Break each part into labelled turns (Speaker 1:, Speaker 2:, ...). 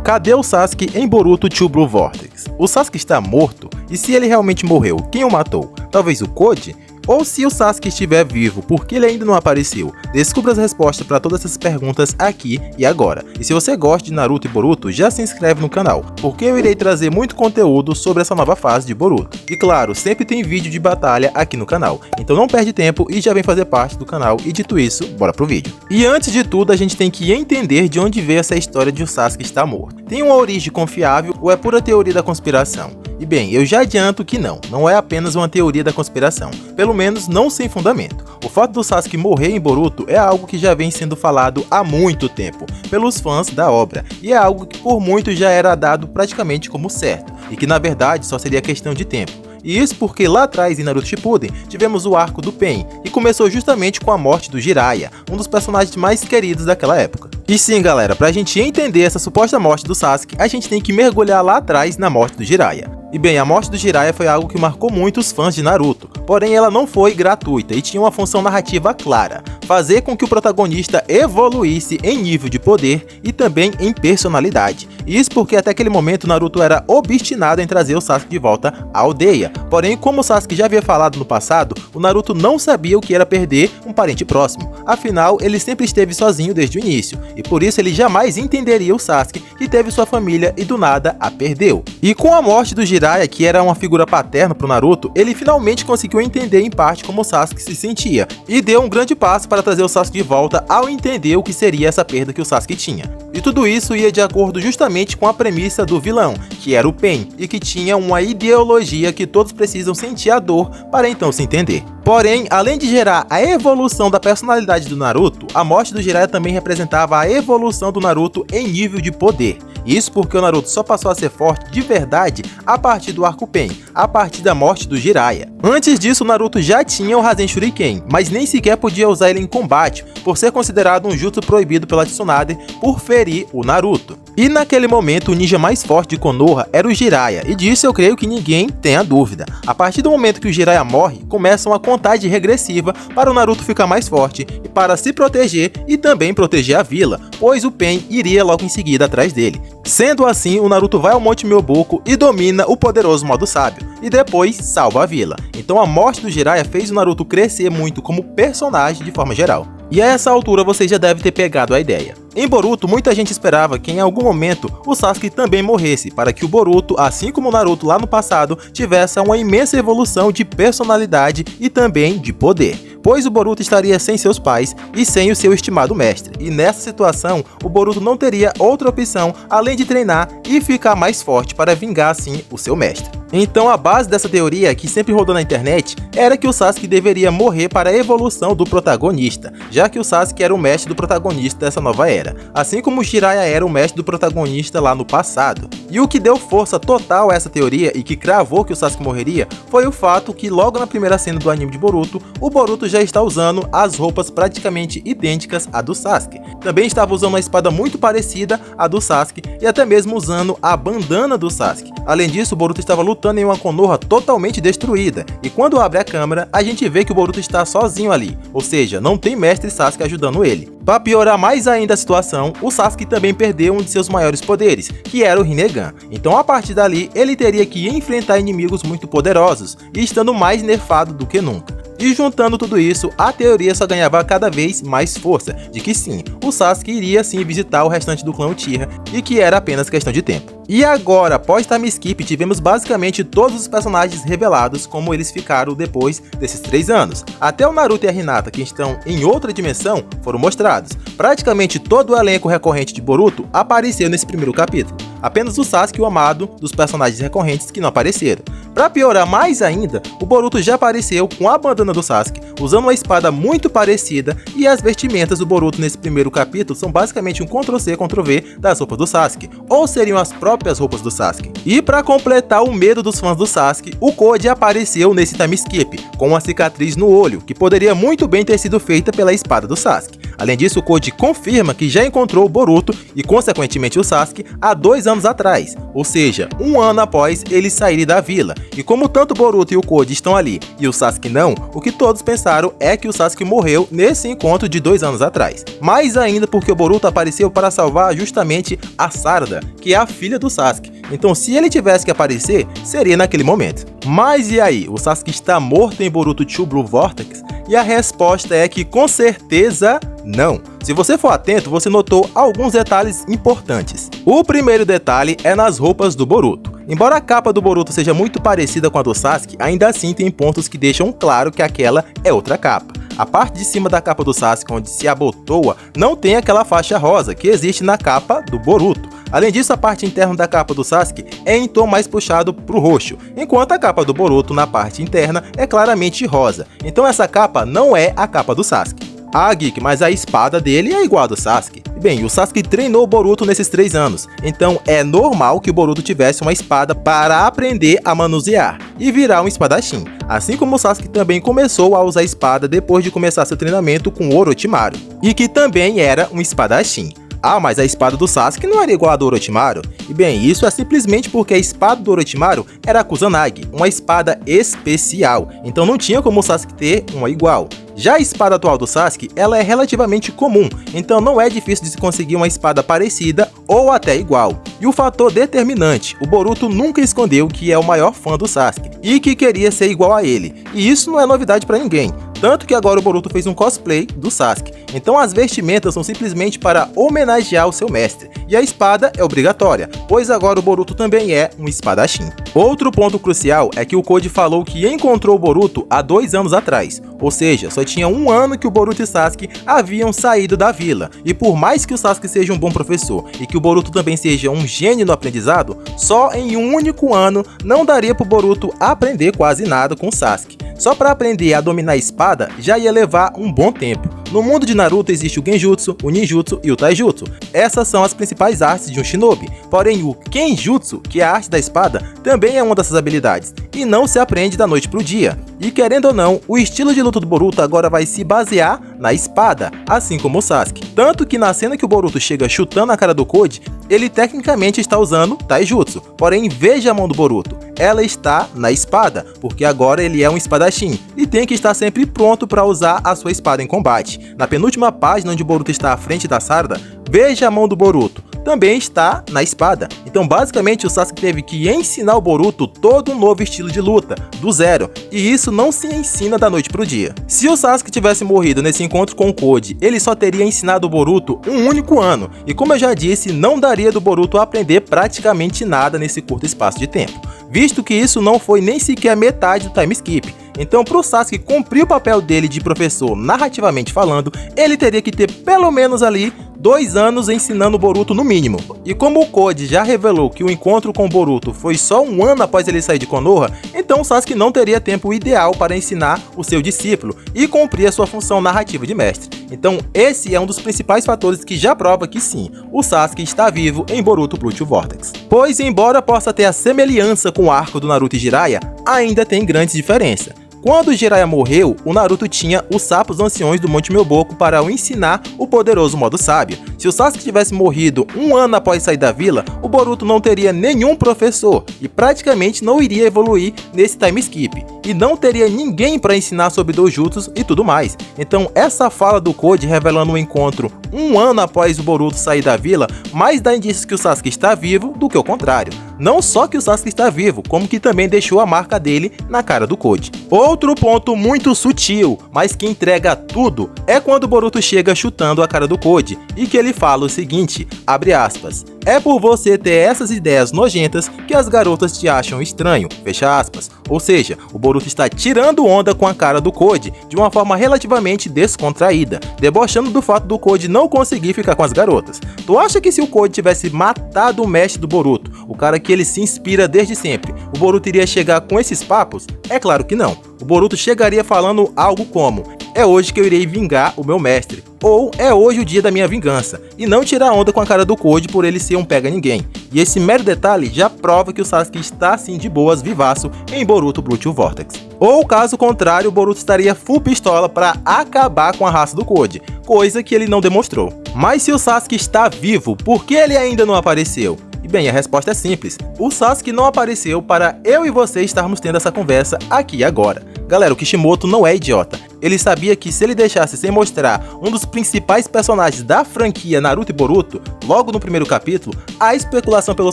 Speaker 1: Cadê o Sasuke em Boruto 2 Blue Vortex? O Sasuke está morto? E se ele realmente morreu, quem o matou? Talvez o Code? Ou se o Sasuke estiver vivo, por que ele ainda não apareceu? Descubra as respostas para todas essas perguntas aqui e agora. E se você gosta de Naruto e Boruto, já se inscreve no canal, porque eu irei trazer muito conteúdo sobre essa nova fase de Boruto. E claro, sempre tem vídeo de batalha aqui no canal, então não perde tempo e já vem fazer parte do canal. E dito isso, bora pro vídeo. E antes de tudo, a gente tem que entender de onde veio essa história de o Sasuke estar morto. Tem uma origem confiável ou é pura teoria da conspiração? E bem, eu já adianto que não é apenas uma teoria da conspiração, pelo menos não sem fundamento. O fato do Sasuke morrer em Boruto é algo que já vem sendo falado há muito tempo pelos fãs da obra, e é algo que por muitos já era dado praticamente como certo, e que na verdade só seria questão de tempo. E isso porque lá atrás em Naruto Shippuden tivemos o arco do Pain, e começou justamente com a morte do Jiraiya, um dos personagens mais queridos daquela época. E sim galera, pra gente entender essa suposta morte do Sasuke, a gente tem que mergulhar lá atrás na morte do Jiraiya. E bem, a morte do Jiraiya foi algo que marcou muito os fãs de Naruto, porém ela não foi gratuita e tinha uma função narrativa clara: fazer com que o protagonista evoluísse em nível de poder e também em personalidade. Isso porque até aquele momento Naruto era obstinado em trazer o Sasuke de volta à aldeia, porém como o Sasuke já havia falado no passado, o Naruto não sabia o que era perder um parente próximo, afinal ele sempre esteve sozinho desde o início, e por isso ele jamais entenderia o Sasuke que teve sua família e do nada a perdeu. E com a morte do Jiraiya, que era uma figura paterna para o Naruto, ele finalmente conseguiu entender em parte como o Sasuke se sentia, e deu um grande passo para trazer o Sasuke de volta ao entender o que seria essa perda que o Sasuke tinha. E tudo isso ia de acordo justamente com a premissa do vilão, que era o Pain, e que tinha uma ideologia que todos precisam sentir a dor para então se entender. Porém, além de gerar a evolução da personalidade do Naruto, a morte do Jiraiya também representava a evolução do Naruto em nível de poder. Isso porque o Naruto só passou a ser forte de verdade a partir do arco Pain, a partir da morte do Jiraiya. Antes disso, o Naruto já tinha o Rasen Shuriken, mas nem sequer podia usar ele em combate, por ser considerado um jutsu proibido pela Tsunade por ferir o Naruto. E naquele momento, o ninja mais forte de Konoha era o Jiraiya, e disso eu creio que ninguém tenha dúvida. A partir do momento que o Jiraiya morre, começa uma contagem regressiva para o Naruto ficar mais forte, e para se proteger e também proteger a vila, pois o Pain iria logo em seguida atrás dele. Sendo assim, o Naruto vai ao Monte Myoboku e domina o poderoso modo sábio, e depois salva a vila. Então a morte do Jiraiya fez o Naruto crescer muito como personagem de forma geral. E a essa altura você já deve ter pegado a ideia. Em Boruto, muita gente esperava que em algum momento o Sasuke também morresse, para que o Boruto, assim como o Naruto lá no passado, tivesse uma imensa evolução de personalidade e também de poder, pois o Boruto estaria sem seus pais e sem o seu estimado mestre, e nessa situação o Boruto não teria outra opção além de treinar e ficar mais forte para vingar assim o seu mestre. Então a base dessa teoria, que sempre rodou na internet, era que o Sasuke deveria morrer para a evolução do protagonista, já que o Sasuke era o mestre do protagonista dessa nova era, assim como o Jiraiya era o mestre do protagonista lá no passado. E o que deu força total a essa teoria e que cravou que o Sasuke morreria foi o fato que logo na primeira cena do anime de Boruto, o Boruto já está usando as roupas praticamente idênticas à do Sasuke. Também estava usando uma espada muito parecida à do Sasuke e até mesmo usando a bandana do Sasuke. Além disso, o Boruto estava lutando em uma Konoha totalmente destruída, e quando abre a câmera, a gente vê que o Boruto está sozinho ali, ou seja, não tem mestre Sasuke ajudando ele. Para piorar mais ainda a situação, o Sasuke também perdeu um de seus maiores poderes, que era o Rinnegan. Então a partir dali, ele teria que enfrentar inimigos muito poderosos, e estando mais nerfado do que nunca. E juntando tudo isso, a teoria só ganhava cada vez mais força, de que sim, o Sasuke iria sim visitar o restante do clã Uchiha, e que era apenas questão de tempo. E agora, após time skip, tivemos basicamente todos os personagens revelados como eles ficaram depois desses 3 anos. Até o Naruto e a Hinata, que estão em outra dimensão, foram mostrados. Praticamente todo o elenco recorrente de Boruto apareceu nesse primeiro capítulo. Apenas o Sasuke e o Amado dos personagens recorrentes que não apareceram. Para piorar mais ainda, o Boruto já apareceu com a bandana do Sasuke, usando uma espada muito parecida, e as vestimentas do Boruto nesse primeiro capítulo são basicamente um Ctrl+C, Ctrl+V das roupas do Sasuke, ou seriam as próprias roupas do Sasuke. E para completar o medo dos fãs do Sasuke, o Code apareceu nesse time skip, com uma cicatriz no olho, que poderia muito bem ter sido feita pela espada do Sasuke. Além disso, o Code confirma que já encontrou o Boruto e, consequentemente, o Sasuke há 2 anos atrás, ou seja, 1 ano após eles saírem da vila. E como tanto o Boruto e o Code estão ali e o Sasuke não, o que todos pensaram é que o Sasuke morreu nesse encontro de 2 anos atrás. Mais ainda porque o Boruto apareceu para salvar justamente a Sarada, que é a filha do Sasuke. Então, se ele tivesse que aparecer, seria naquele momento. Mas e aí? O Sasuke está morto em Boruto 2 Blue Vortex? E a resposta é que com certeza não. Se você for atento, você notou alguns detalhes importantes. O primeiro detalhe é nas roupas do Boruto. Embora a capa do Boruto seja muito parecida com a do Sasuke, ainda assim tem pontos que deixam claro que aquela é outra capa. A parte de cima da capa do Sasuke, onde se abotoa, não tem aquela faixa rosa que existe na capa do Boruto. Além disso, a parte interna da capa do Sasuke é em tom mais puxado para o roxo, enquanto a capa do Boruto na parte interna é claramente rosa. Então essa capa não é a capa do Sasuke. Ah, Geek, mas a espada dele é igual a do Sasuke. Bem, o Sasuke treinou o Boruto nesses 3 anos, então é normal que o Boruto tivesse uma espada para aprender a manusear e virar um espadachim, assim como o Sasuke também começou a usar a espada depois de começar seu treinamento com o Orochimaru, e que também era um espadachim. Ah, mas a espada do Sasuke não era igual a do Orochimaru? E bem, isso é simplesmente porque a espada do Orochimaru era a Kusanagi, uma espada especial, então não tinha como o Sasuke ter uma igual. Já a espada atual do Sasuke, ela é relativamente comum, então não é difícil de se conseguir uma espada parecida ou até igual. E o fator determinante, o Boruto nunca escondeu que é o maior fã do Sasuke e que queria ser igual a ele, e isso não é novidade pra ninguém. Tanto que agora o Boruto fez um cosplay do Sasuke, então as vestimentas são simplesmente para homenagear o seu mestre, e a espada é obrigatória, pois agora o Boruto também é um espadachim. Outro ponto crucial é que o Code falou que encontrou o Boruto há 2 anos atrás, ou seja, só tinha 1 ano que o Boruto e Sasuke haviam saído da vila, e por mais que o Sasuke seja um bom professor e que o Boruto também seja um gênio no aprendizado, só em um único ano não daria pro Boruto aprender quase nada com o Sasuke. Só para aprender a dominar a espada já ia levar um bom tempo. No mundo de Naruto existe o Genjutsu, o Ninjutsu e o Taijutsu. Essas são as principais artes de um shinobi. Porém, o Kenjutsu, que é a arte da espada, também é uma dessas habilidades, e não se aprende da noite pro dia. E querendo ou não, o estilo de luta do Boruto agora vai se basear na espada, assim como o Sasuke. Tanto que na cena que o Boruto chega chutando a cara do Code, ele tecnicamente está usando Taijutsu. Porém, veja a mão do Boruto. Ela está na espada, porque agora ele é um espadachim e tem que estar sempre pronto para usar a sua espada em combate. Na penúltima página, onde o Boruto está à frente da Sarada, veja a mão do Boruto, também está na espada. Então basicamente o Sasuke teve que ensinar o Boruto todo um novo estilo de luta, do zero, e isso não se ensina da noite pro dia. Se o Sasuke tivesse morrido nesse encontro com o Code, ele só teria ensinado o Boruto um único ano, e como eu já disse, não daria do Boruto aprender praticamente nada nesse curto espaço de tempo, visto que isso não foi nem sequer metade do time skip. Então, para o Sasuke cumprir o papel dele de professor narrativamente falando, ele teria que ter pelo menos ali 2 anos ensinando o Boruto no mínimo. E como o Code já revelou que o encontro com o Boruto foi só 1 ano após ele sair de Konoha, então o Sasuke não teria tempo ideal para ensinar o seu discípulo e cumprir a sua função narrativa de mestre. Então esse é um dos principais fatores que já prova que sim, o Sasuke está vivo em Boruto Blue Vortex. Pois embora possa ter a semelhança com o arco do Naruto e Jiraiya, ainda tem grandes diferenças. Quando o Jiraiya morreu, o Naruto tinha os sapos anciões do Monte Myoboku para o ensinar o poderoso modo sábio. Se o Sasuke tivesse morrido 1 ano após sair da vila, o Boruto não teria nenhum professor e praticamente não iria evoluir nesse time skip. E não teria ninguém para ensinar sobre doujutsus e tudo mais. Então essa fala do Code revelando um encontro 1 ano após o Boruto sair da vila, mais dá indícios que o Sasuke está vivo do que o contrário. Não só que o Sasuke está vivo, como que também deixou a marca dele na cara do Code. Outro ponto muito sutil, mas que entrega tudo, é quando o Boruto chega chutando a cara do Code e que ele fala o seguinte, abre aspas, é por você ter essas ideias nojentas que as garotas te acham estranho, fecha aspas. Ou seja, o Boruto está tirando onda com a cara do Code de uma forma relativamente descontraída, debochando do fato do Code não conseguir ficar com as garotas. Tu acha que se o Code tivesse matado o mestre do Boruto, o cara que ele se inspira desde sempre, o Boruto iria chegar com esses papos? É claro que não. O Boruto chegaria falando algo como, é hoje que eu irei vingar o meu mestre, ou é hoje o dia da minha vingança, e não tirar onda com a cara do Code por ele ser um pega-ninguém. E esse mero detalhe já prova que o Sasuke está assim de boas, vivaço, em Boruto Blue Vortex. Ou caso contrário, o Boruto estaria full pistola para acabar com a raça do Code, coisa que ele não demonstrou. Mas se o Sasuke está vivo, por que ele ainda não apareceu? E bem, a resposta é simples. O Sasuke não apareceu para eu e você estarmos tendo essa conversa aqui e agora. Galera, o Kishimoto não é idiota. Ele sabia que se ele deixasse sem mostrar um dos principais personagens da franquia Naruto e Boruto, logo no primeiro capítulo, a especulação pelo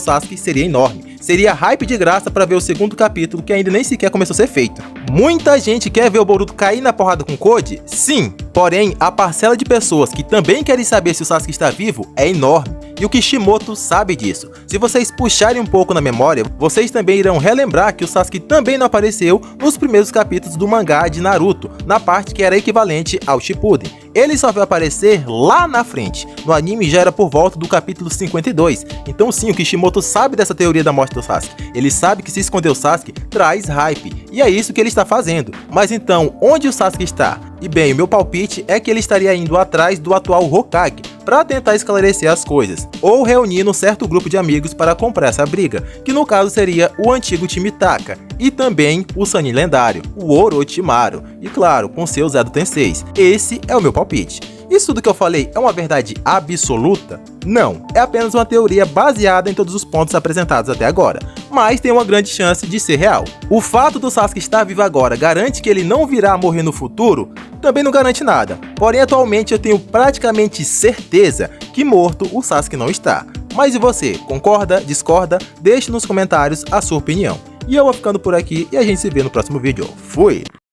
Speaker 1: Sasuke seria enorme. Seria hype de graça para ver o segundo capítulo que ainda nem sequer começou a ser feito. Muita gente quer ver o Boruto cair na porrada com o Code? Sim, porém a parcela de pessoas que também querem saber se o Sasuke está vivo é enorme. E o Kishimoto sabe disso. Se vocês puxarem um pouco na memória, vocês também irão relembrar que o Sasuke também não apareceu nos primeiros capítulos do mangá de Naruto, na parte que era equivalente ao Shippuden. Ele só veio aparecer lá na frente. No anime já era por volta do capítulo 52. Então sim, o Kishimoto sabe dessa teoria da morte do Sasuke. Ele sabe que se esconder o Sasuke traz hype. E é isso que ele está fazendo. Mas então, onde o Sasuke está? E bem, o meu palpite é que ele estaria indo atrás do atual Hokage para tentar esclarecer as coisas, ou reunindo um certo grupo de amigos para comprar essa briga, que no caso seria o antigo time Taka, e também o Sannin lendário, o Orochimaru, e claro, com seu Zedo Tensei. Esse é o meu palpite. Isso tudo que eu falei é uma verdade absoluta? Não, é apenas uma teoria baseada em todos os pontos apresentados até agora, mas tem uma grande chance de ser real. O fato do Sasuke estar vivo agora garante que ele não virá a morrer no futuro? Também não garante nada, porém atualmente eu tenho praticamente certeza que morto o Sasuke não está. Mas e você, concorda, discorda? Deixe nos comentários a sua opinião. E eu vou ficando por aqui e a gente se vê no próximo vídeo. Fui!